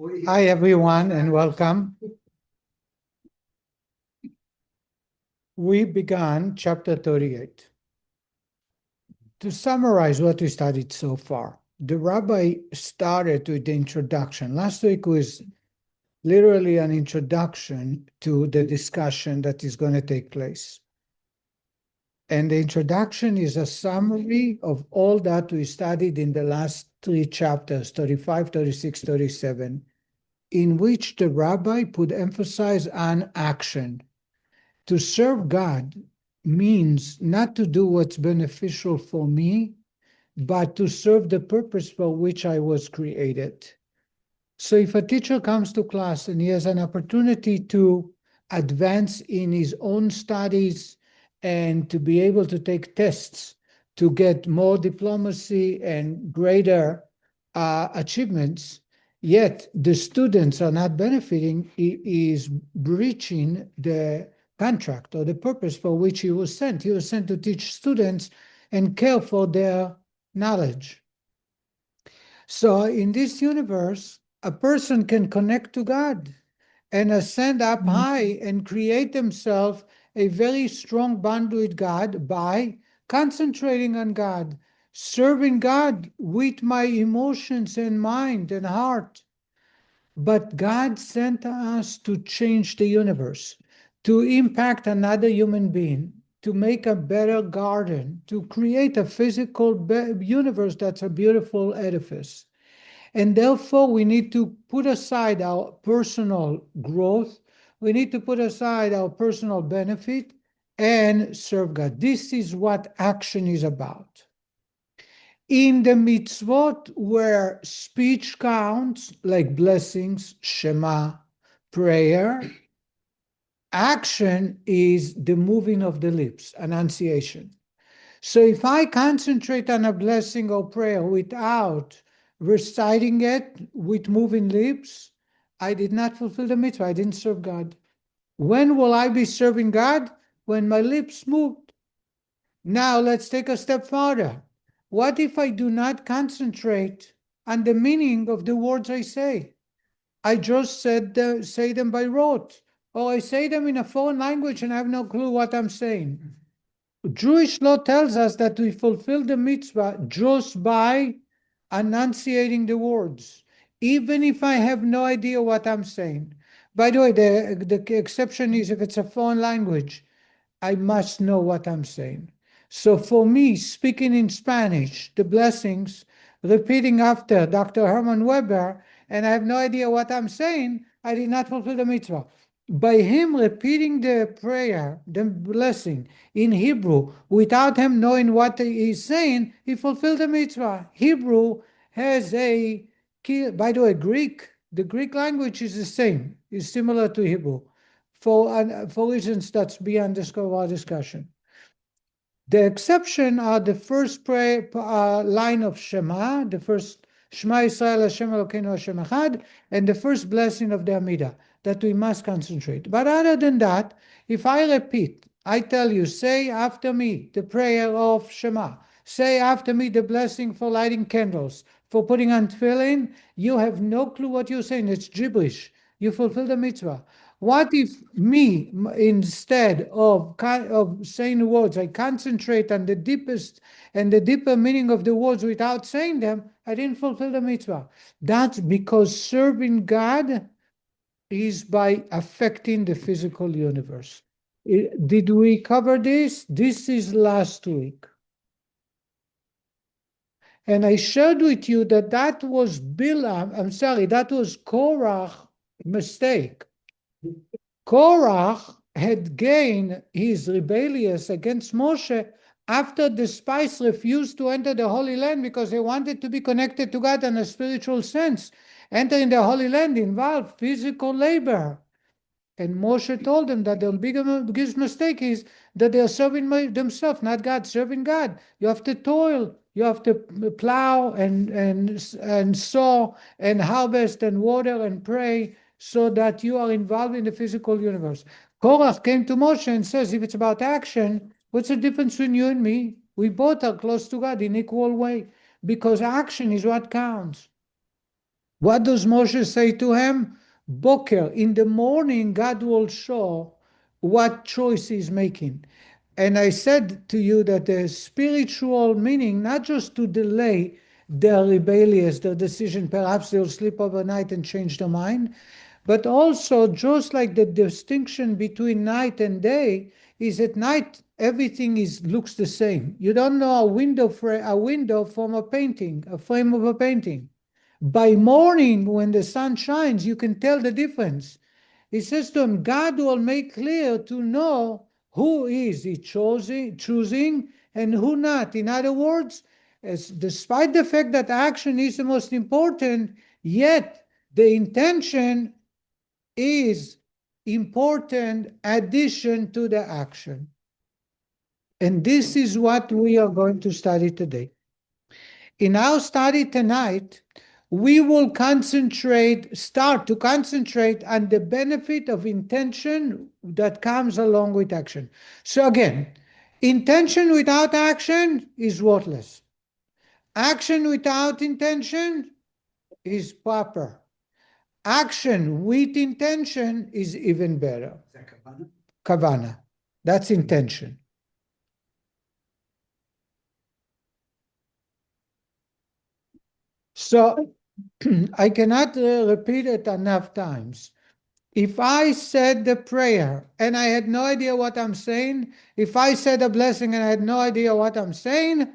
Hi, everyone, and welcome. We began chapter 38. To summarize what we studied so far, the rabbi started with the introduction. Last week was literally an introduction to the discussion that is going to take place. And the introduction is a summary of all that we studied in the last three chapters, 35, 36, 37, in which the rabbi put emphasis on action. To serve God means not to do what's beneficial for me, but to serve the purpose for which I was created. So if a teacher comes to class and he has an opportunity to advance in his own studies and to be able to take tests to get more diplomacy and greater achievements, yet the students are not benefiting, he is breaching the contract or the purpose for which he was sent. He was sent to teach students and care for their knowledge. So in this universe, a person can connect to God and ascend up high and create himself a very strong bond with God by concentrating on God, serving God with my emotions and mind and heart. But God sent us to change the universe, to impact another human being, to make a better garden, to create a physical universe that's a beautiful edifice. And therefore, we need to put aside our personal growth. We need to put aside our personal benefit and serve God. This is what action is about. In the mitzvot where speech counts, like blessings, Shema, prayer, action is the moving of the lips, annunciation. So if I concentrate on a blessing or prayer without reciting it with moving lips, I did not fulfill the mitzvah. I didn't serve God. When will I be serving God? When my lips moved. Now let's take a step further. What if I do not concentrate on the meaning of the words I say? I just say them by rote, or I say them in a foreign language and I have no clue what I'm saying. Jewish law tells us that we fulfill the mitzvah just by enunciating the words, even if I have no idea what I'm saying. By the way, the exception is if it's a foreign language, I must know what I'm saying. So for me, speaking in Spanish, the blessings, repeating after Dr. Herman Weber, and I have no idea what I'm saying, I did not fulfill the mitzvah. By him repeating the prayer, the blessing in Hebrew, without him knowing what he's saying, he fulfilled the mitzvah. Hebrew has by the way, the Greek language is the same, is similar to Hebrew, for reasons that's beyond the scope of our discussion. The exception are the first line of Shema, the first Shema Yisrael Hashem Elokeinu Hashem Echad, and the first blessing of the Amidah, that we must concentrate. But other than that, if I repeat, I tell you, say after me the prayer of Shema, say after me the blessing for lighting candles, for putting on tefillin, you have no clue what you're saying. It's gibberish. You fulfill the mitzvah. What if me, instead of saying the words, I concentrate on the deepest and the deeper meaning of the words without saying them, I didn't fulfill the mitzvah. That's because serving God is by affecting the physical universe. Did we cover this? This is last week. And I shared with you that was that was Korach's mistake. Korach had gained his rebellious against Moshe after the spies refused to enter the Holy Land because they wanted to be connected to God in a spiritual sense. Entering the Holy Land involved physical labor. And Moshe told them that the biggest mistake is that they are serving themselves, not God, serving God. You have to toil. You have to plow and sow and harvest and water and pray so that you are involved in the physical universe. Korach came to Moshe and says, if it's about action, what's the difference between you and me? We both are close to God in equal way because action is what counts. What does Moshe say to him? Boker, in the morning, God will show what choice he's making. And I said to you that the spiritual meaning, not just to delay their rebellious, their decision, perhaps they'll sleep overnight and change their mind, but also just like the distinction between night and day is at night everything looks the same. You don't know a window from a painting, a frame of a painting. By morning, when the sun shines, you can tell the difference. He says to him, God will make clear to know who is he choosing and who not. In other words, despite the fact that action is the most important, yet the intention is important addition to the action. And this is what we are going to study today. In our study tonight, we will start to concentrate on the benefit of intention that comes along with action. So again, intention without action is worthless. Action without intention is proper. Action with intention is even better. Is that kavana? Kavana. That's intention. So I cannot repeat it enough times. If I said the prayer and I had no idea what I'm saying, if I said a blessing and I had no idea what I'm saying,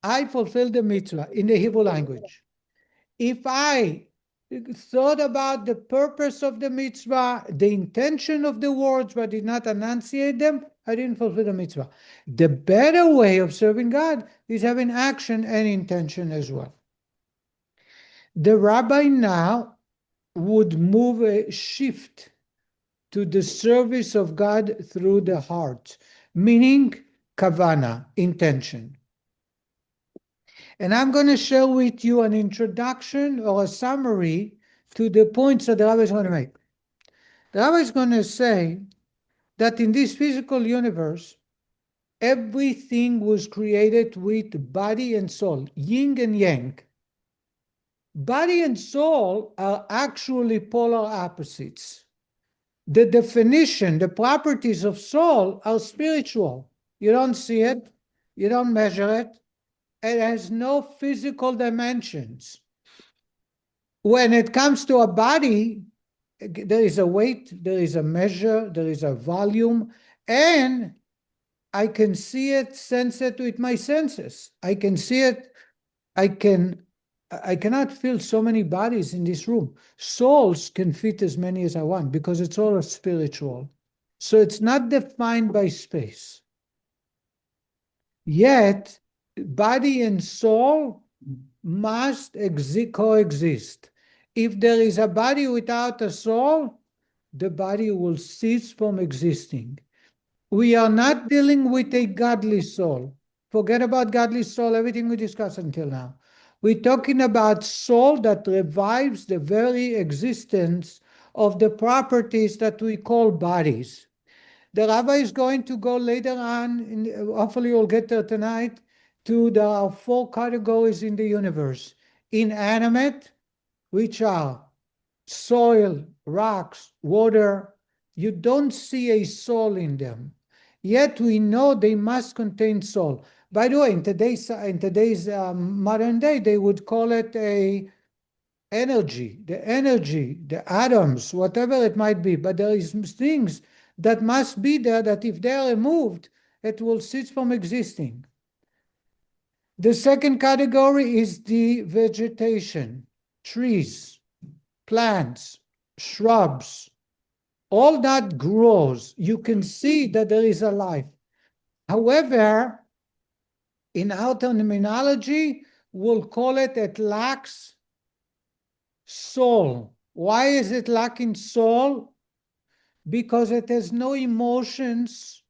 I fulfilled the mitzvah in the Hebrew language. If I thought about the purpose of the mitzvah, the intention of the words, but did not enunciate them, I didn't fulfill the mitzvah. The better way of serving God is having action and intention as well. The rabbi now would move a shift to the service of God through the heart, meaning kavana, intention. And I'm going to share with you an introduction or a summary to the points that the rabbi is going to make. The rabbi is going to say that in this physical universe, everything was created with body and soul, yin and yang. Body and soul are actually polar opposites. The definition, the properties of soul are spiritual. You don't see it, you don't measure it, it has no physical dimensions. When it comes to a body, there is a weight, there is a measure, there is a volume, and I can see it, sense it with my senses. I can see it, I cannot feel so many bodies in this room. Souls can fit as many as I want because it's all spiritual. So it's not defined by space. Yet, body and soul must coexist. If there is a body without a soul, the body will cease from existing. We are not dealing with a godly soul. Forget about godly soul, everything we discussed until now. We're talking about soul that revives the very existence of the properties that we call bodies. The rabbi is going to go later on, hopefully we'll get there tonight, to the 4 categories in the universe. Inanimate, which are soil, rocks, water. You don't see a soul in them. Yet we know they must contain soul. By the way, in today's modern day, they would call it a energy, the atoms, whatever it might be. But there is things that must be there that if they are removed, it will cease from existing. The second category is the vegetation, trees, plants, shrubs. All that grows. You can see that there is a life. However, in our terminology, we'll call it lacks soul. Why is it lacking soul? Because it has no emotions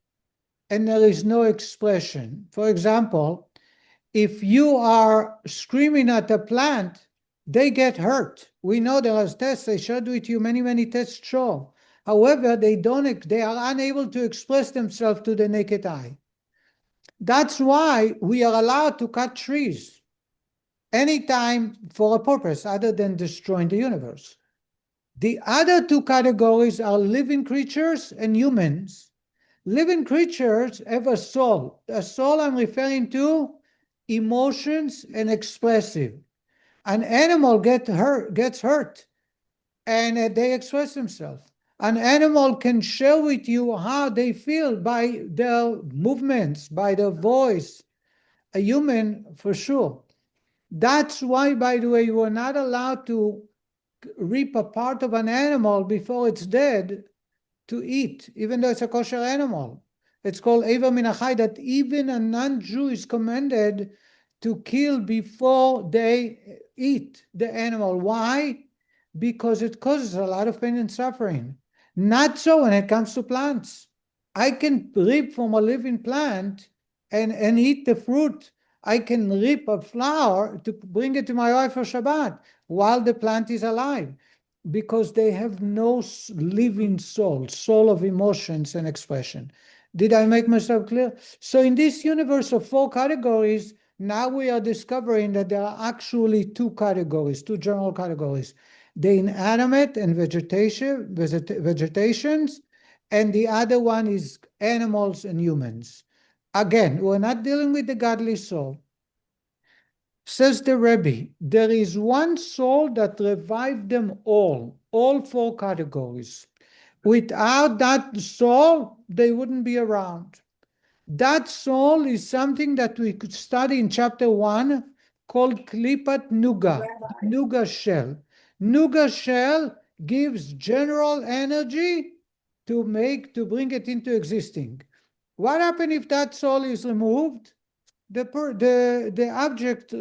and there is no expression. For example, if you are screaming at a plant, they get hurt. We know there are tests, I shared with you many tests show. However, they are unable to express themselves to the naked eye. That's why we are allowed to cut trees. anytime for a purpose other than destroying the universe. The other two categories are living creatures and humans. Living creatures have a soul. A soul I'm referring to emotions and expressive. An animal gets hurt and they express themselves. An animal can share with you how they feel by their movements, by their voice. A human, for sure. That's why, by the way, you are not allowed to rip a part of an animal before it's dead to eat, even though it's a kosher animal. It's called Eva Minachai, that even a non-Jew is commanded to kill before they eat the animal. Why? Because it causes a lot of pain and suffering. Not so when it comes to plants. I can rip from a living plant and eat the fruit. I can rip a flower to bring it to my wife for Shabbat while the plant is alive, because they have no living soul of emotions and expression. Did I make myself clear? So in this universe of four categories, now we are discovering that there are actually two categories, two general categories: the inanimate and vegetations, and the other one is animals and humans. Again, we're not dealing with the godly soul. Says the Rebbe, there is one soul that revived them all four categories. Without that soul, they wouldn't be around. That soul is something that we could study in chapter 1 called Klipat Nuga, Nuga shell. Nuga shell gives general energy to bring it into existing. What happens if that soul is removed? The object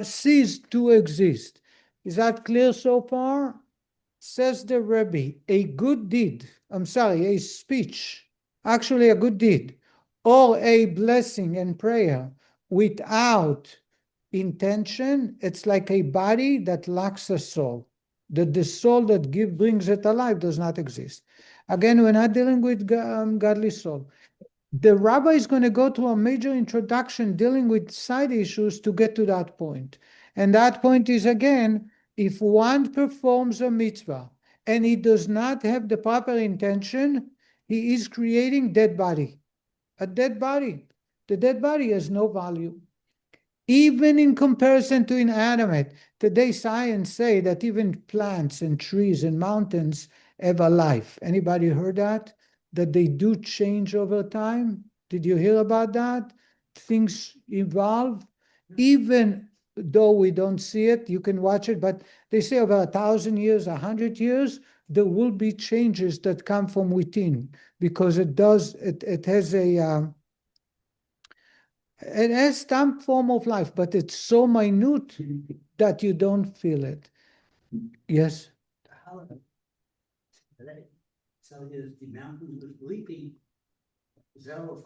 ceased to exist. Is that clear so far? Says the Rebbe, a speech, actually a good deed, or a blessing and prayer without intention, it's like a body that lacks a soul. The soul that brings it alive does not exist. Again, we're not dealing with godly soul. The rabbi is going to go through a major introduction dealing with side issues to get to that point. And that point is, again, if one performs a mitzvah and he does not have the proper intention, he is creating dead body. A dead body. The dead body has no value. Even in comparison to inanimate. Today science say that even plants and trees and mountains have a life. Anybody heard that? That they do change over time? Did you hear about that? Things evolve. Even though we don't see it, you can watch it, but they say over 1,000 years, 100 years, there will be changes that come from within, because it has some form of life, but it's so minute that you don't feel it. Yes? So the mountain was leaping zero.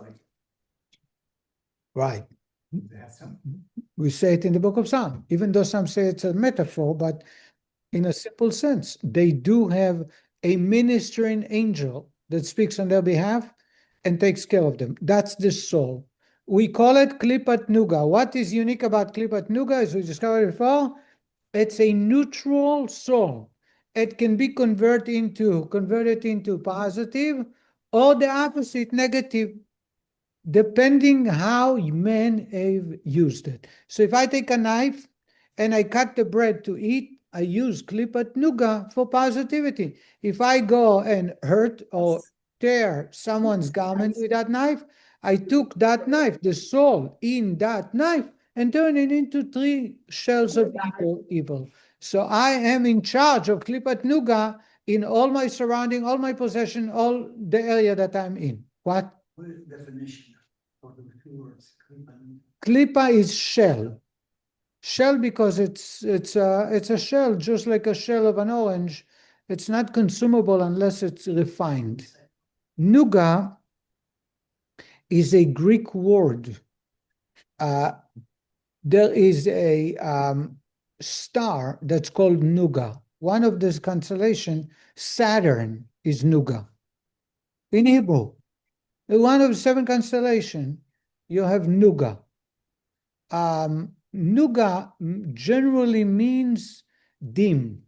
Right. We say it in the book of Psalms, even though some say it's a metaphor, but in a simple sense, they do have a ministering angel that speaks on their behalf and takes care of them. That's the soul. We call it Klipat Nuga. What is unique about Klipat Nuga, as we discovered before, it's a neutral soul. It can be converted into positive or the opposite, negative, depending how men have used it. So if I take a knife and I cut the bread to eat, I use klipat nuga for positivity. If I go and hurt or tear someone's garment with that knife, I took that knife, the soul in that knife, and turn it into 3 shells of evil. So I am in charge of klipat nuga in all my surrounding, all my possession, all the area that I'm in. What? What is the definition of the two words? Klipa is shell. Shell because it's a shell, just like a shell of an orange. It's not consumable unless it's refined. Nuga is a Greek word. There is a star that's called Nuga. One of this constellation, Saturn, is Nuga. In Hebrew, one of the 7 constellations, you have Nuga. Nuga generally means dim.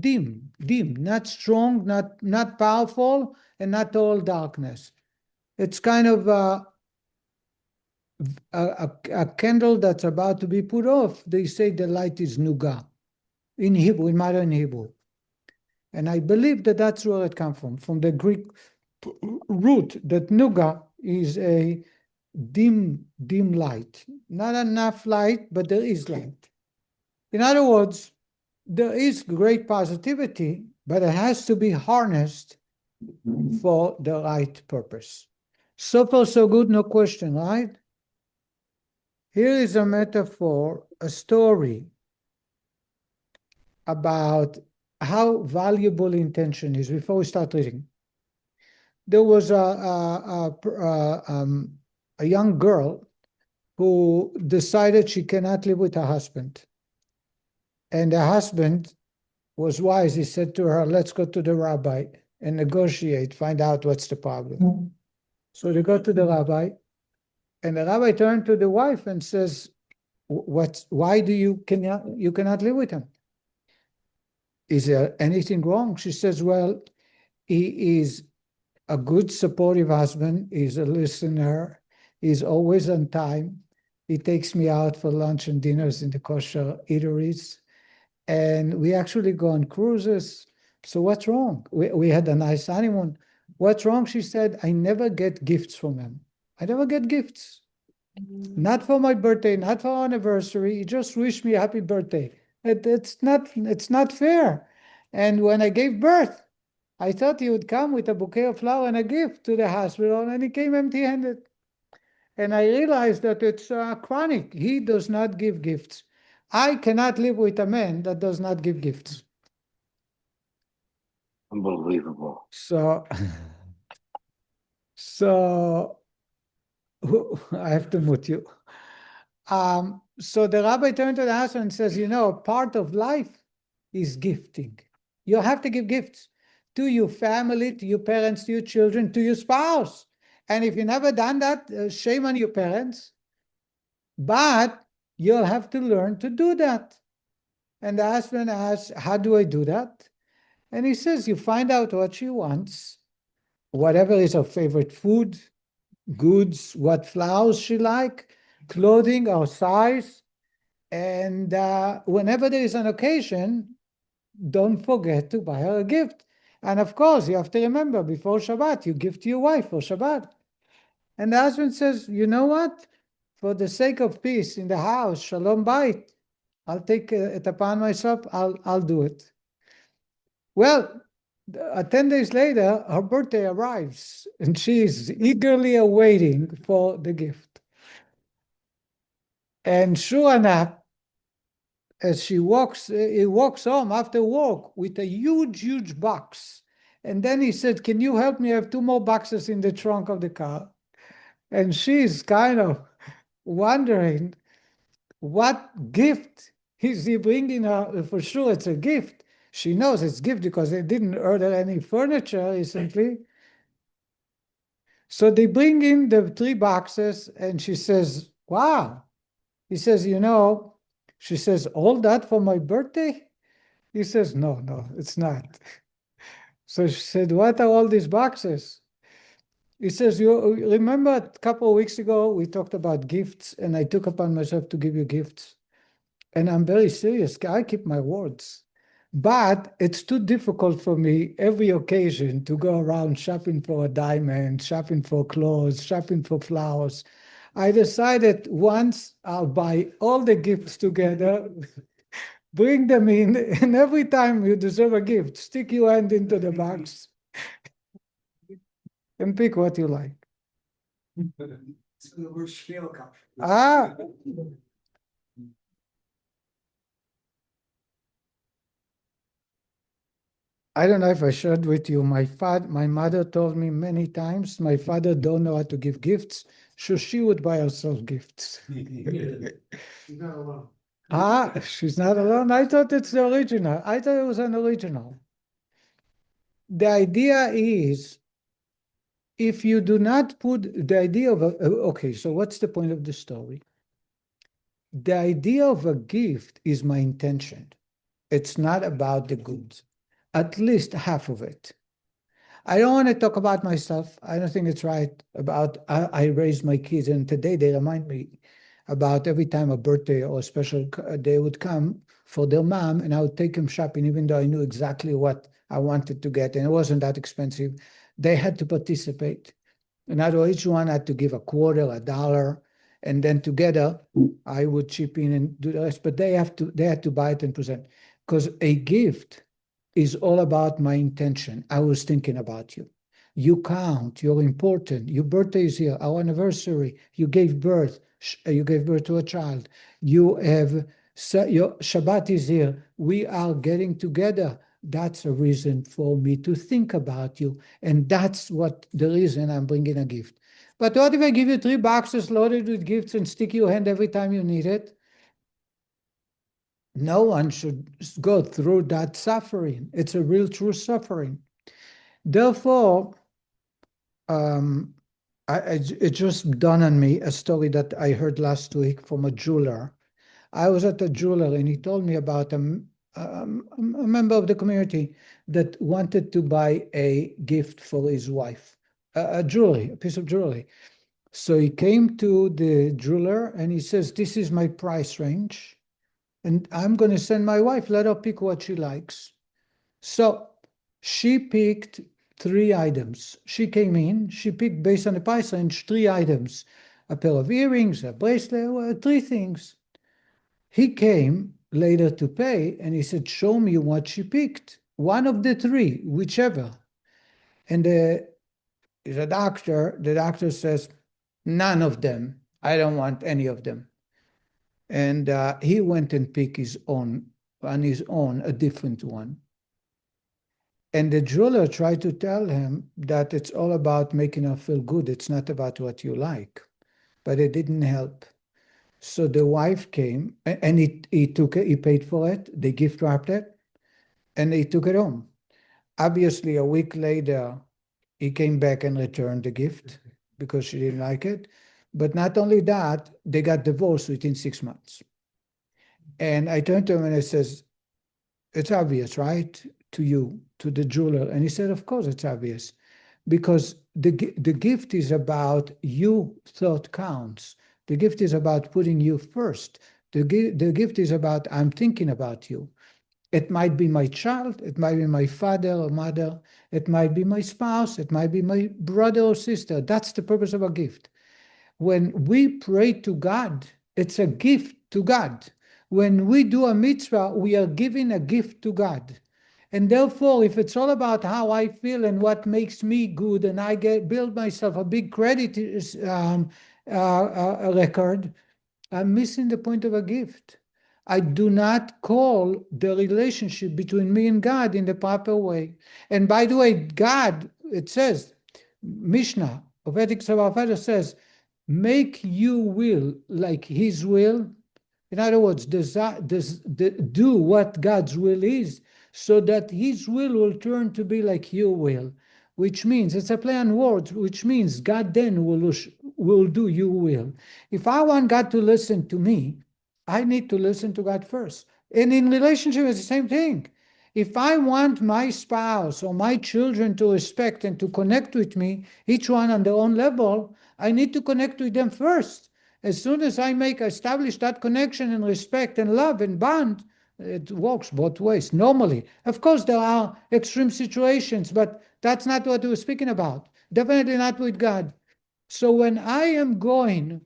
Dim, not strong, not powerful, and not all darkness. It's kind of a candle that's about to be put off. They say the light is nuga in Hebrew, in modern Hebrew. And I believe that that's where it comes from the Greek root, that nuga is a dim light. Not enough light, but there is light. In other words, there is great positivity, but it has to be harnessed for the right purpose. So far, so good, no question, right? Here is a metaphor, a story about how valuable intention is before we start reading. There was a young girl who decided she cannot live with her husband. And the husband was wise. He said to her, let's go to the rabbi and negotiate, find out what's the problem. So they go to the rabbi, and the rabbi turned to the wife and says, why do you cannot live with him? Is there anything wrong? She says, well, he is a good, supportive husband. He's a listener. He's always on time. He takes me out for lunch and dinners in the kosher eateries. And we actually go on cruises. So what's wrong? We had a nice honeymoon. What's wrong? She said, I never get gifts from him. I never get gifts. Not for my birthday, not for our anniversary. He just wished me a happy birthday. It's not fair. And when I gave birth, I thought he would come with a bouquet of flowers and a gift to the hospital, and he came empty-handed. And I realized that it's chronic. He does not give gifts. I cannot live with a man that does not give gifts. Unbelievable. So I have to mute you. So the rabbi turned to the husband and says, part of life is gifting. You have to give gifts to your family, to your parents, to your children, to your spouse. And if you've never done that, shame on your parents. But you'll have to learn to do that. And the husband asks, how do I do that? And he says, you find out what she wants, whatever is her favorite food, goods, what flowers she like, clothing, or size. And whenever there is an occasion, don't forget to buy her a gift. And of course, you have to remember, before Shabbat, you give to your wife for Shabbat. And the husband says, you know what? For the sake of peace in the house, shalom bayit, I'll take it upon myself, I'll do it. Well, 10 days later, her birthday arrives, and she is eagerly awaiting for the gift. And sure enough, as he walks home after work with a huge box. And then he said, can you help me? I have 2 more boxes in the trunk of the car. And she's kind of wondering, what gift is he bringing her? For sure it's a gift. She knows it's a gift because they didn't order any furniture recently. So they bring in the 3 boxes, and she says, wow. He says, she says, all that for my birthday? He says, no, it's not. So she said, what are all these boxes? He says, you remember a couple of weeks ago, we talked about gifts, and I took upon myself to give you gifts. And I'm very serious. I keep my words. But it's too difficult for me every occasion to go around shopping for a diamond, shopping for clothes, shopping for flowers. I decided once I'll buy all the gifts together, bring them in, and every time you deserve a gift, stick your hand into the box and pick what you like. So the word shiur comes. I don't know if I shared with you, my mother told me many times, my father don't know how to give gifts, so she would buy herself gifts. She's not alone. She's not alone. I thought it's the original. I thought it was an original. The idea is, if you do not put the idea of, okay, so what's the point of the story? the idea of a gift is my intention. It's not about the goods, at least half of it. I don't want to talk about myself. I don't think it's right about I raised my kids, and today they remind me about every time a birthday or a special day would come for their mom, and I would take them shopping, even though I knew exactly what I wanted to get, and it wasn't that expensive. They had to participate. In other words, each one had to give a quarter, $1, and then together I would chip in and do the rest. But they had to buy it and present, because a gift is all about my intention. I was thinking about you. You count. You're important. Your birthday is here. Our anniversary. You gave birth. You gave birth to a child. You have your Shabbat is here. We are getting together. That's a reason for me to think about you. And that's what the reason I'm bringing a gift. But what if I give you 3 boxes loaded with gifts and stick your hand every time you need it? No one should go through that suffering. It's a real true suffering. Therefore, it just dawned on me a story that I heard last week from a jeweler. I was at a jeweler and he told me about a member of the community that wanted to buy a gift for his wife, a piece of jewelry. So he came to the jeweler and he says, "This is my price range. And I'm going to send my wife, let her pick what she likes." So she picked 3 items. She came in, she picked based on the price range 3 items, a pair of earrings, a bracelet, 3 things. He came later to pay and he said, "Show me what she picked. One of the 3, whichever." And the doctor says, "None of them. I don't want any of them." And he went and picked on his own, a different one. And the jeweler tried to tell him that it's all about making her feel good. It's not about what you like. But it didn't help. So the wife came and he paid for it. They gift wrapped it and he took it home. Obviously, a week later, he came back and returned the gift because she didn't like it. But not only that, they got divorced within 6 months. And I turned to him and I says, "It's obvious, right? To you, to the jeweler." And he said, "Of course it's obvious. Because the gift is about you thought counts. The gift is about putting you first. The gift is about I'm thinking about you. It might be my child, it might be my father or mother, it might be my spouse, it might be my brother or sister. That's the purpose of a gift. When we pray to God, it's a gift to God. When we do a mitzvah, we are giving a gift to God. And therefore, if it's all about how I feel and what makes me good, and I build myself a big credit record, I'm missing the point of a gift. I do not call the relationship between me and God in the proper way. And by the way, God, it says, Mishnah of Ethics of Our Father says, make your will like his will. In other words, do what God's will is, so that his will turn to be like your will, which means it's a play on words, which means God then will do your will. If I want God to listen to me, I need to listen to God first. And in relationship, it's the same thing. If I want my spouse or my children to respect and to connect with me, each one on their own level, I need to connect with them first. As soon as I establish that connection and respect and love and bond, it works both ways, normally. Of course, there are extreme situations, but that's not what we're speaking about. Definitely not with God. So when I am going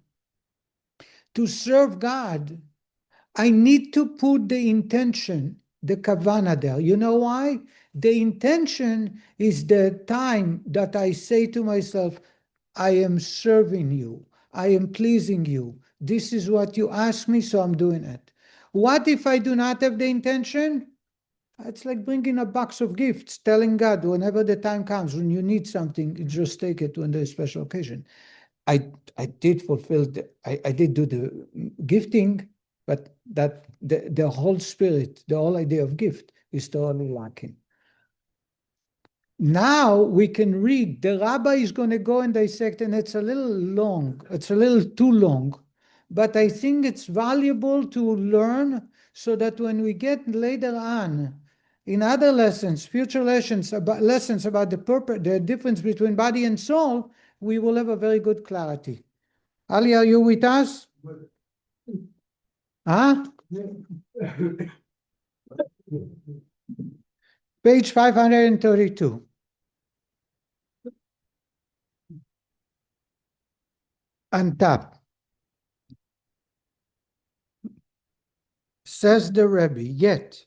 to serve God, I need to put the intention, the kavana there. You know why? The intention is the time that I say to myself, I am serving you. I am pleasing you. This is what you ask me, so I'm doing it. What if I do not have the intention? It's like bringing a box of gifts, telling God whenever the time comes, when you need something, you just take it when there's a special occasion. I did fulfill, I did do the gifting, but that the whole spirit, the whole idea of gift is totally lacking. Now we can read, the rabbi is going to go and dissect, and it's a little long, it's a little too long, but I think it's valuable to learn so that when we get later on in other lessons, future lessons about the purpose, the difference between body and soul, we will have a very good clarity. Ali, are you with us? Huh? Page 532. On top. Says the Rebbe, yet.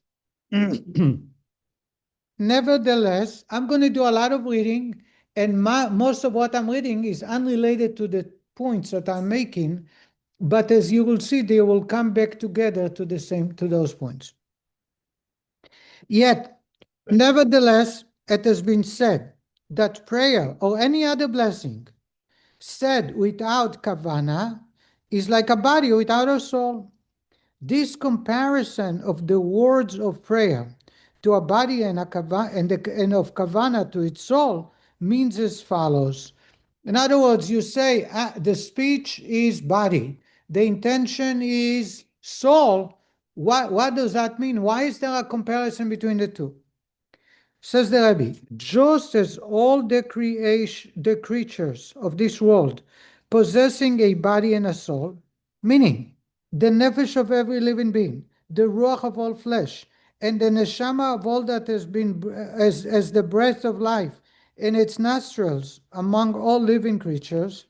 Nevertheless, I'm going to do a lot of reading, and most of what I'm reading is unrelated to the points that I'm making, but as you will see, they will come back together to those points. Yet, nevertheless, it has been said that prayer or any other blessing said without kavana is like a body without a soul. This comparison of the words of prayer to a body and of kavana to its soul means as follows. In other words, you say the speech is body, the intention is soul. What does that mean? Why is there a comparison between the two? Says the Rabbi, just as all the creatures of this world possessing a body and a soul, meaning the nefesh of every living being, the ruach of all flesh, and the neshama of all that has been as the breath of life in its nostrils among all living creatures,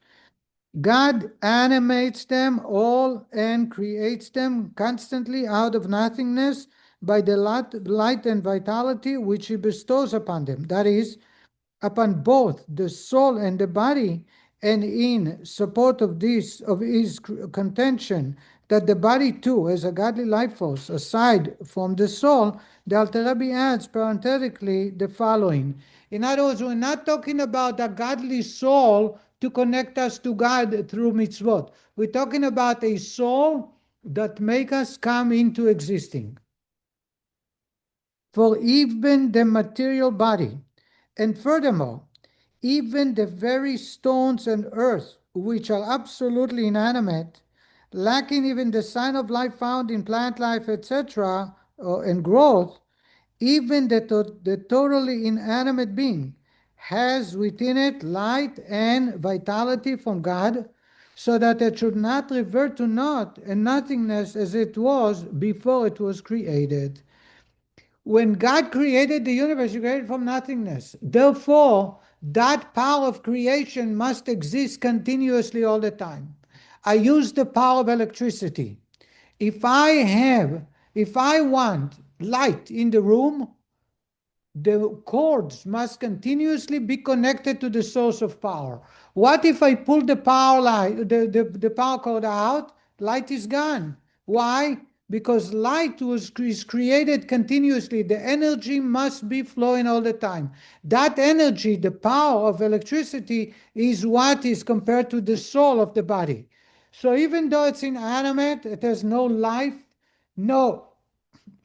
God animates them all and creates them constantly out of nothingness by the light and vitality which he bestows upon them. That is, upon both the soul and the body, and in support of this, of his contention that the body too is a godly life force aside from the soul, the Alter Rebbe adds parenthetically the following. In other words, we're not talking about a godly soul to connect us to God through mitzvot. We're talking about a soul that make us come into existing. For even the material body, and furthermore, even the very stones and earth, which are absolutely inanimate, lacking even the sign of life found in plant life, etc., and growth, even the totally inanimate being has within it light and vitality from God, so that it should not revert to naught and nothingness as it was before it was created. When God created the universe, He created from nothingness. Therefore, that power of creation must exist continuously all the time. I use the power of electricity. If I want light in the room, the cords must continuously be connected to the source of power. What if I pull the the power cord out? Light is gone. Why? Because light is created continuously. The energy must be flowing all the time. That energy, the power of electricity, is what is compared to the soul of the body. So even though it's inanimate, it has no life, no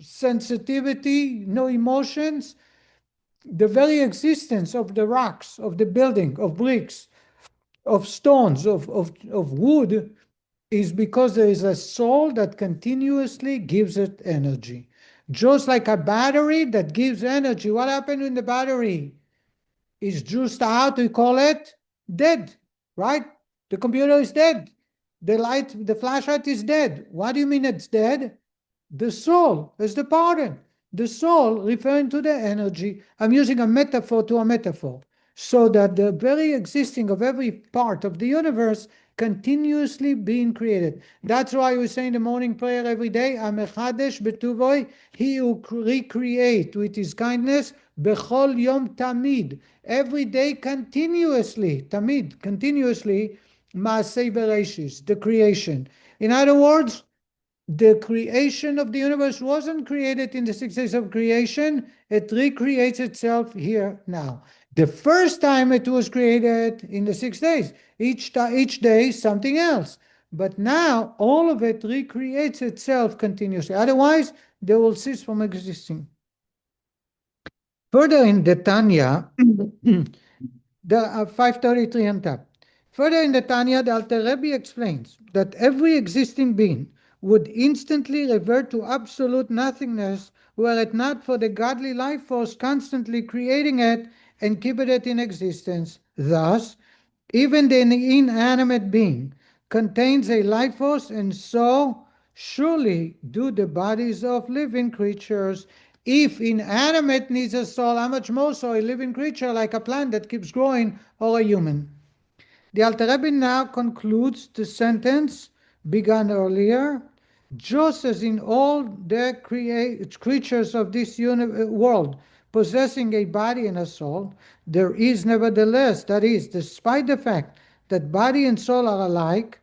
sensitivity, no emotions, the very existence of the rocks, of the building, of bricks, of stones, of wood, is because there is a soul that continuously gives it energy. Just like a battery that gives energy. What happened when the battery is juiced out? We call it dead, right? The computer is dead. The flashlight is dead. What do you mean it's dead? The soul is the pardon. The soul referring to the energy. I'm using a metaphor to a metaphor. So that the very existing of every part of the universe continuously being created. That's why we say in the morning prayer every day, Amechadesh betuvoy, He who recreate with His kindness, Bechol Yom Tamid, every day continuously, Tamid, continuously, Maaseh Bereshis, the creation. In other words, the creation of the universe wasn't created in the 6 days of creation. It recreates itself here now. The first time it was created in the 6 days. Each day something else. But now all of it recreates itself continuously. Otherwise, they will cease from existing. Further in the Tanya, the 533 on top. Further in the Tanya, the Alter Rebbe explains that every existing being would instantly revert to absolute nothingness were it not for the godly life force constantly creating it and keeping it in existence. Thus, even the inanimate being contains a life force, and so surely do the bodies of living creatures. If inanimate needs a soul, how much more so a living creature like a plant that keeps growing or a human? The Alter Rebbe now concludes the sentence begun earlier. Just as in all the creatures of this world possessing a body and a soul, there is nevertheless, that is, despite the fact that body and soul are alike,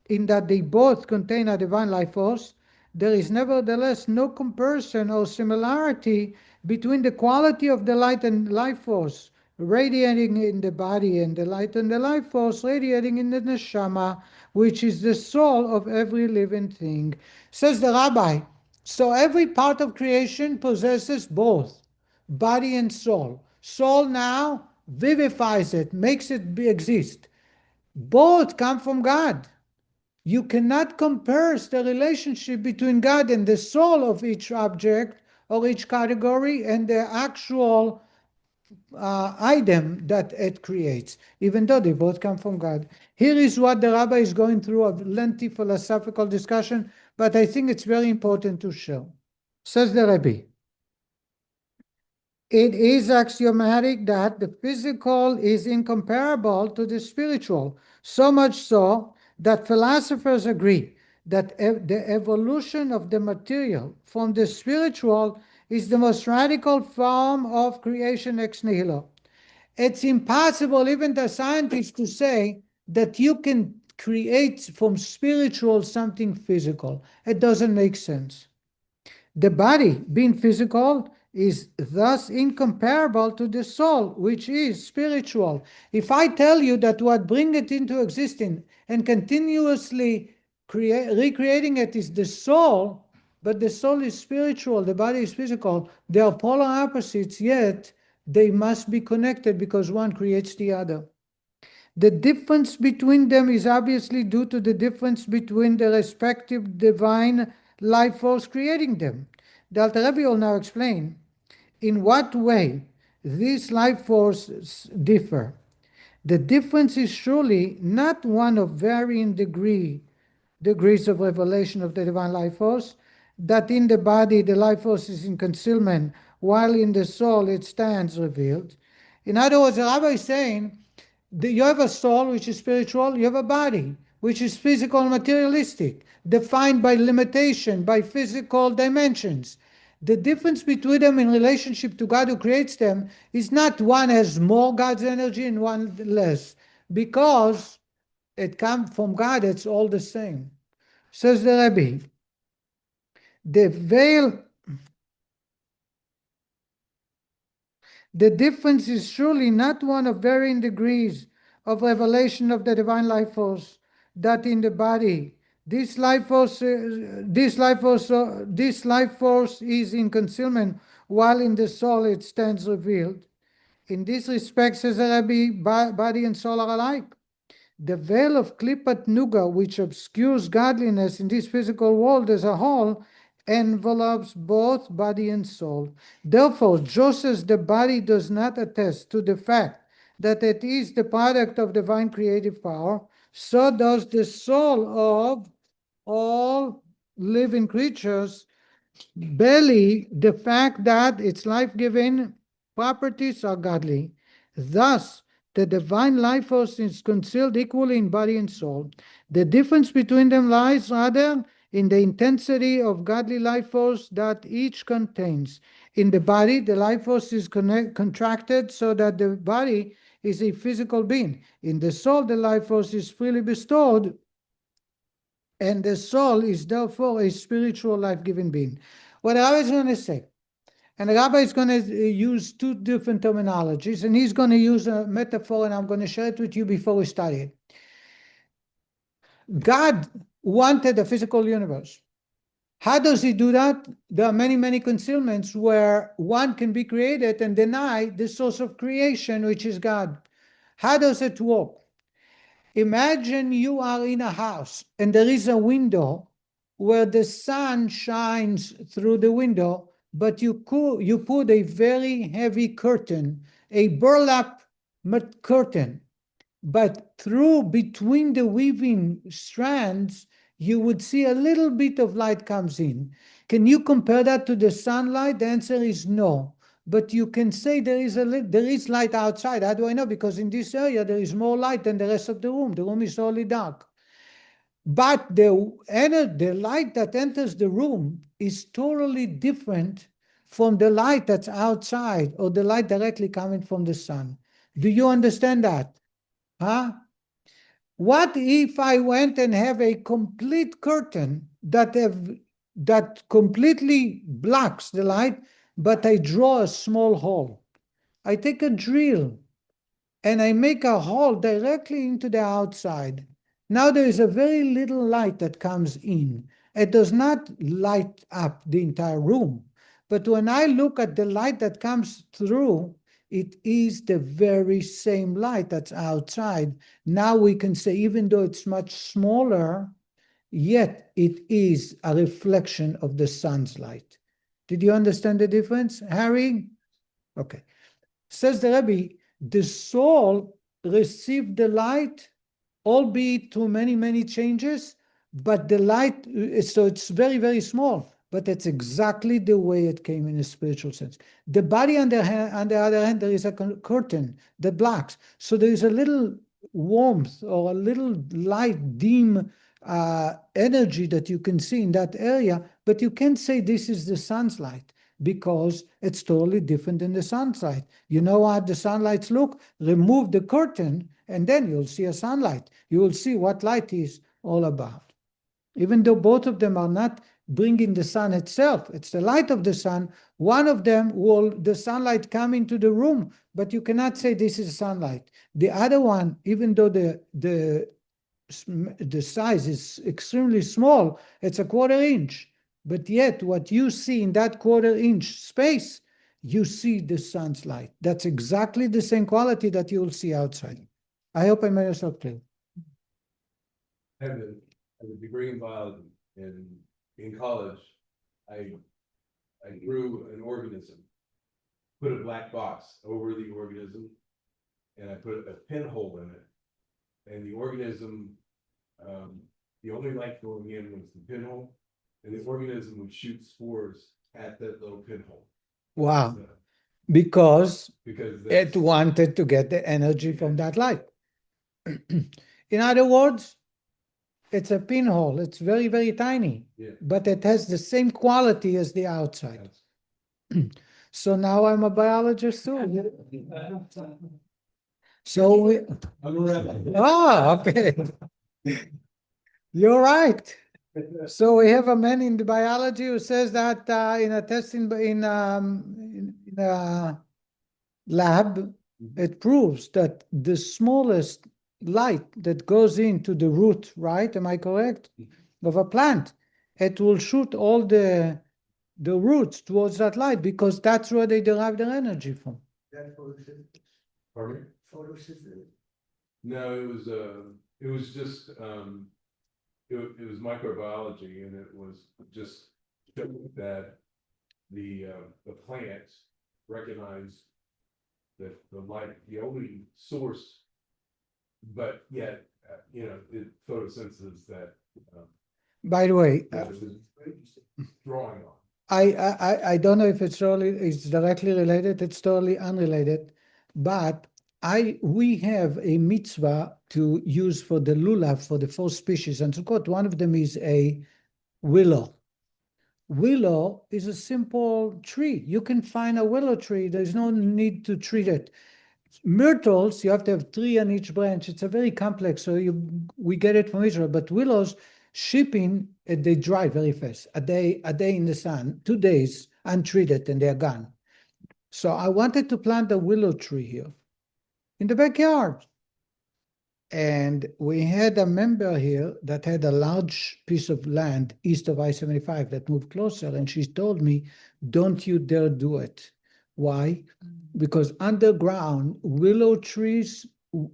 in that they both contain a divine life force, there is nevertheless no comparison or similarity between the quality of the light and life force radiating in the body and the light and the life force radiating in the neshama, which is the soul of every living thing. Says the rabbi, so every part of creation possesses both body and soul. Soul now vivifies it, makes it exist. Both come from God. You cannot compare the relationship between God and the soul of each object or each category and the actual item that it creates, even though they both come from God. Here is what the rabbi is going through a lengthy philosophical discussion, but I think it's very important to show. Says the Rebbe, it is axiomatic that the physical is incomparable to the spiritual, so much so that philosophers agree that the evolution of the material from the spiritual is the most radical form of creation ex nihilo. It's impossible, even the scientists, to say that you can create from spiritual something physical. It doesn't make sense. The body, being physical, is thus incomparable to the soul, which is spiritual. If I tell you that what brings it into existence and continuously recreating it is the soul, but the soul is spiritual, the body is physical, they are polar opposites, yet they must be connected because one creates the other. The difference between them is obviously due to the difference between the respective divine life force creating them. The Alter Rebbe will now explain in what way these life forces differ. The difference is surely not one of varying degrees of revelation of the divine life force, that in the body the life force is in concealment, while in the soul it stands revealed. In other words, the Rabbi is saying you have a soul which is spiritual, you have a body which is physical and materialistic, defined by limitation, by physical dimensions. The difference between them in relationship to God who creates them is not one has more God's energy and one less, because it comes from God, it's all the same. Says the Rebbe, the veil, the difference is surely not one of varying degrees of revelation of the divine life force, that in the body this life force is in concealment, while in the soul it stands revealed. In this respect, says the Rebbe, body and soul are alike. The veil of Klippat Nuga, which obscures godliness in this physical world as a whole, envelopes both body and soul. Therefore, just as the body does not attest to the fact that it is the product of divine creative power, so does the soul of all living creatures belly the fact that its life-giving properties are godly. Thus, the divine life force is concealed equally in body and soul. The difference between them lies rather in the intensity of godly life force that each contains. In the body, the life force is contracted so that the body is a physical being. In the soul, the life force is freely bestowed, and the soul is therefore a spiritual life-giving being. What the rabbi is going to say, and the rabbi is going to use two different terminologies, and he's going to use a metaphor, and I'm going to share it with you before we study it. God wanted a physical universe. How does he do that? There are many, many concealments where one can be created and deny the source of creation, which is God. How does it work? Imagine you are in a house and there is a window where the sun shines through the window, but you put a very heavy curtain, a burlap curtain, but through between the weaving strands, you would see a little bit of light comes in. Can you compare that to the sunlight? The answer is no. But you can say there is light outside. How do I know? Because in this area there is more light than the rest of the room. The room is totally dark. But the light that enters the room is totally different from the light that's outside or the light directly coming from the sun. Do you understand that? Huh? What if I went and have a complete curtain that completely blocks the light, but I draw a small hole? I take a drill and I make a hole directly into the outside. Now there is a very little light that comes in. It does not light up the entire room. But when I look at the light that comes through, it is the very same light that's outside. Now we can say, even though it's much smaller, yet it is a reflection of the sun's light. Did you understand the difference, Harry? Okay. Says the Rebbe, the soul received the light, albeit through many, many changes, but the light, so it's very, very small, but it's exactly the way it came in a spiritual sense. The body, on the other hand, there is a curtain that blocks. So there is a little warmth or a little light, dim energy that you can see in that area, but you can't say this is the sun's light because it's totally different than the sun's light. You know how the sunlights look? Remove the curtain and then you'll see a sunlight. You will see what light is all about. Even though both of them are not bringing the sun itself, it's the light of the sun. One of them the sunlight come into the room, but you cannot say this is sunlight. The other one, even though the size is extremely small, it's a 1/4 inch, but yet what you see in that 1/4 inch space, you see the sun's light. That's exactly the same quality that you'll see outside. I hope I made myself clear. I have a degree in biology, and in college, I grew an organism, put a black box over the organism, and I put a pinhole in it. And the organism, the only light going in was the pinhole, and the organism would shoot spores at that little pinhole. Wow. So, because it that's, wanted to get the energy from that light. In other words, it's a pinhole. It's very, very tiny, but it has the same quality as the outside. So now I'm a biologist too. So okay. You're right. So we have a man in the biology who says that in a test in a lab, it proves that the smallest light that goes into the root, right? Am I correct? Of a plant, it will shoot all the roots towards that light because that's where they derive their energy from. Pardon me? No, it was just it was microbiology, and it was just that the plants recognize that the light, the only source, but yet it photosynthesis that. By the way, drawing on. I don't know if it's directly related. It's totally unrelated, but we have a mitzvah to use for the lulav for the 4 species, and so forth. One of them is a willow. Willow is a simple tree. You can find a willow tree. There's no need to treat it. Myrtles, you have to have 3 on each branch. It's a very complex, so we get it from Israel. But willows, shipping, they dry very fast. A day in the sun, 2 days untreated, and they're gone. So I wanted to plant a willow tree here in the backyard. And we had a member here that had a large piece of land east of I-75 that moved closer, and she told me, don't you dare do it. Why? Because underground, willow trees,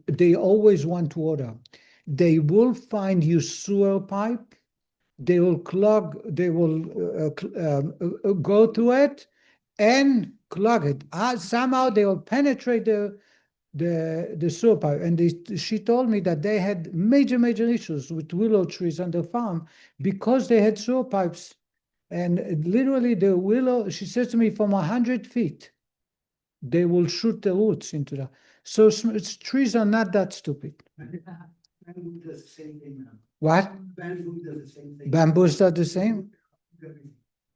they always want water. They will find you sewer pipe. They will clog. They will go to it and clog it. Somehow they will penetrate the sewer pipe. And she told me that they had major issues with willow trees on the farm because they had sewer pipes. And literally the willow, she says to me, from 100 feet, they will shoot the roots into that. So trees are not that stupid. Bamboo does the same thing now. What? Bamboo does the same thing. Bamboos are the same?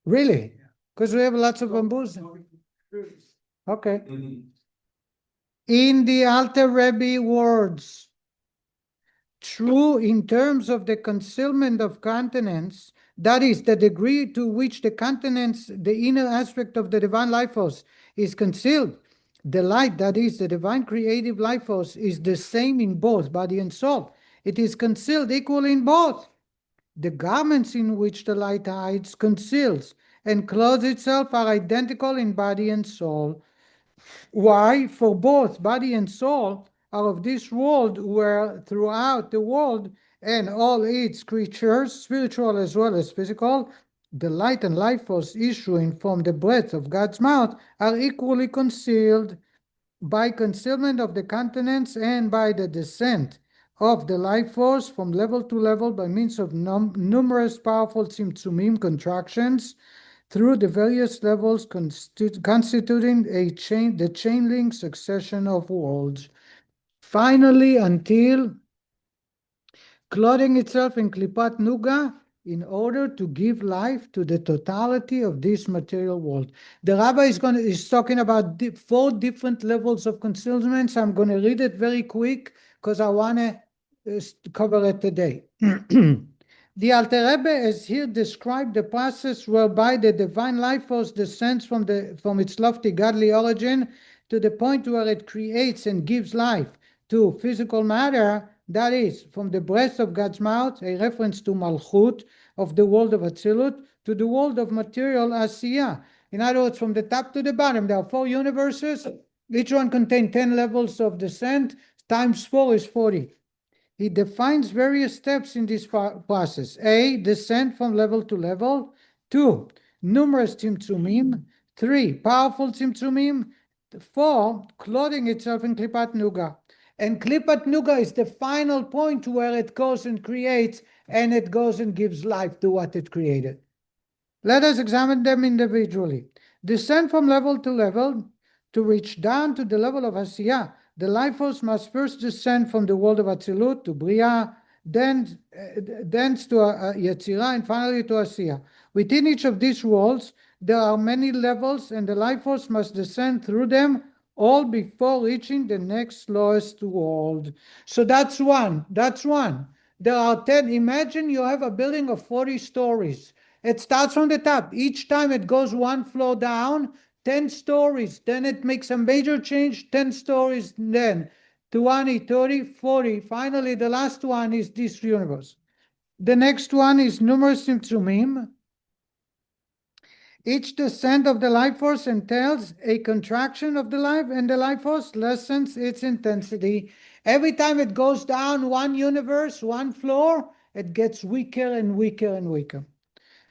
Really? Because we have lots of bamboos. Okay. Mhm. In the Alter Rebbe words, true in terms of the concealment of continents, that is, the degree to which the continents, the inner aspect of the divine life force, is concealed. The light, that is, the divine creative life force, is the same in both body and soul. It is concealed equally in both. The garments in which the light hides, conceals, and clothes itself are identical in body and soul. Why? For both body and soul are of this world, where throughout the world and all its creatures, spiritual as well as physical, the light and life force issuing from the breath of God's mouth are equally concealed. By concealment of the continents and by the descent of the life force from level to level by means of numerous powerful tzimtzumim contractions through the various levels constituting the chain link succession of worlds. Finally, until clothing itself in klipat nuga in order to give life to the totality of this material world. The rabbi is talking about 4 different levels of concealment. I'm going to read it very quick because I want to cover it today. The Alter Rebbe has here described the process whereby the divine life force descends from its lofty godly origin to the point where it creates and gives life to physical matter, that is, from the breath of God's mouth, a reference to Malchut of the world of Atzilut, to the world of material Asiyah. In other words, from the top to the bottom, there are 4 universes. Each one contains 10 levels of descent. Times 4 is 40. He defines various steps in this process. A, descent from level to level. 2, numerous tzimtzumim. 3, powerful tzimtzumim. 4, clothing itself in klipat nuga. And klipat nuga is the final point where it goes and creates, and it goes and gives life to what it created. Let us examine them individually. Descend from level to level to reach down to the level of Asiyah. The life force must first descend from the world of Atzilut to Bria, thence to Yetzirah, and finally to Asiyah. Within each of these worlds, there are many levels, and the life force must descend through them all before reaching the next lowest world. So that's one. There are 10. Imagine you have a building of 40 stories. It starts from the top. Each time it goes 1 floor down, 10 stories. Then it makes a major change, 10 stories. Then 20, 30, 40. Finally, the last one is this universe. The next one is numerous tzimtzumim. Each descent of the life force entails a contraction of the life, and the life force lessens its intensity. Every time it goes down 1 universe, 1 floor, it gets weaker and weaker and weaker.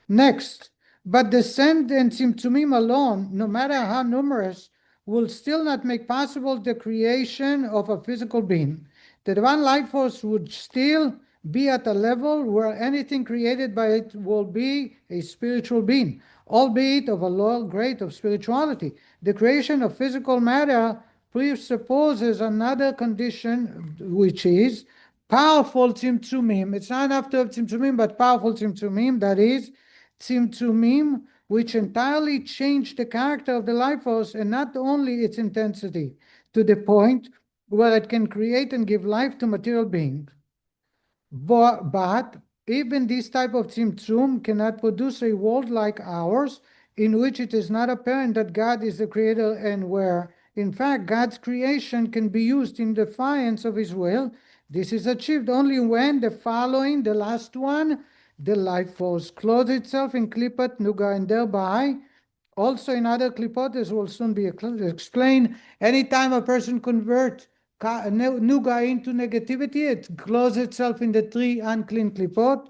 Next, but descent and tzimtzumim alone, no matter how numerous, will still not make possible the creation of a physical being. The divine life force would still be at a level where anything created by it will be a spiritual being, albeit of a lower grade of spirituality. The creation of physical matter presupposes another condition, which is powerful tzimtzumim. It's not enough to have tzimtzumim, but powerful tzimtzumim, that is, tzimtzumim which entirely change the character of the life force and not only its intensity, to the point where it can create and give life to material beings. But even this type of tzimtzum cannot produce a world like ours, in which it is not apparent that God is the creator, and where, in fact, God's creation can be used in defiance of his will. This is achieved only when the last one, the life force clothes itself in klipat nuga, and thereby, also in other klipot, as will soon be explained, anytime a person converts nuga into negativity, it closes itself in the three unclean klipot.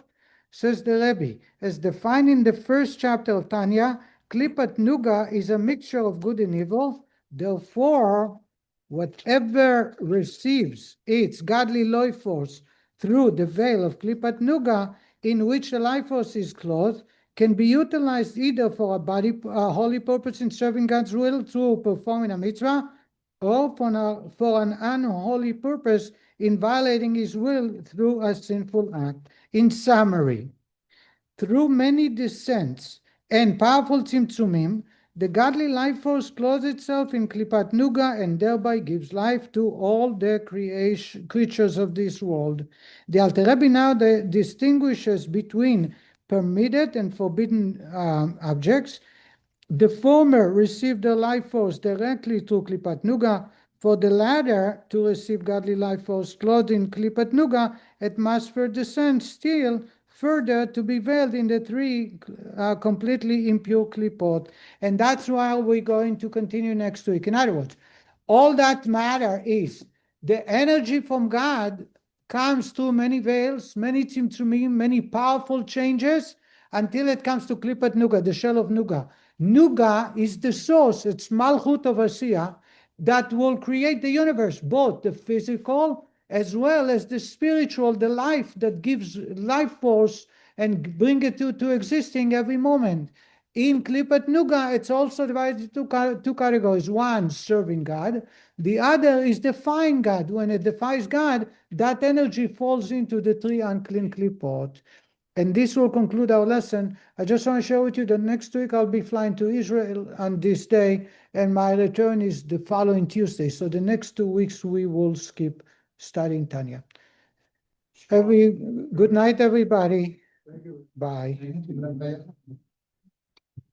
Says the Rebbe, as defined in the first chapter of Tanya, klipat nuga is a mixture of good and evil. Therefore, whatever receives its godly life force through the veil of klipat nuga, in which the life force is clothed, can be utilized either for a holy purpose in serving God's will through performing a mitzvah, or for an unholy purpose in violating his will through a sinful act. In summary, through many descents and powerful tzimtzumim, the godly life force clothes itself in klipat nuga and thereby gives life to all the creatures of this world. The Alter Rebbe now distinguishes between permitted and forbidden objects. The former receive the life force directly through klipat nuga. For the latter to receive godly life force clothed in klipat nuga, it must first descend still further to be veiled in the three completely impure klipot. And that's why we're going to continue next week. In other words, all that matter is the energy from God comes through many veils, many tzimtzumim, many powerful changes, until it comes to klipat nuga, the shell of nuga. Nuga is the source, it's malchut of Asiya, that will create the universe, both the physical as well as the spiritual, the life that gives life force and bring it to existing every moment. In klipat nuga, it's also divided into two categories. One, serving God. The other is defying God. When it defies God, that energy falls into the three unclean klipot. And this will conclude our lesson. I just want to share with you that next week I'll be flying to Israel on this day, and my return is the following Tuesday. So the next 2 weeks we will skip studying Tanya. Good night, everybody. Thank you. Bye.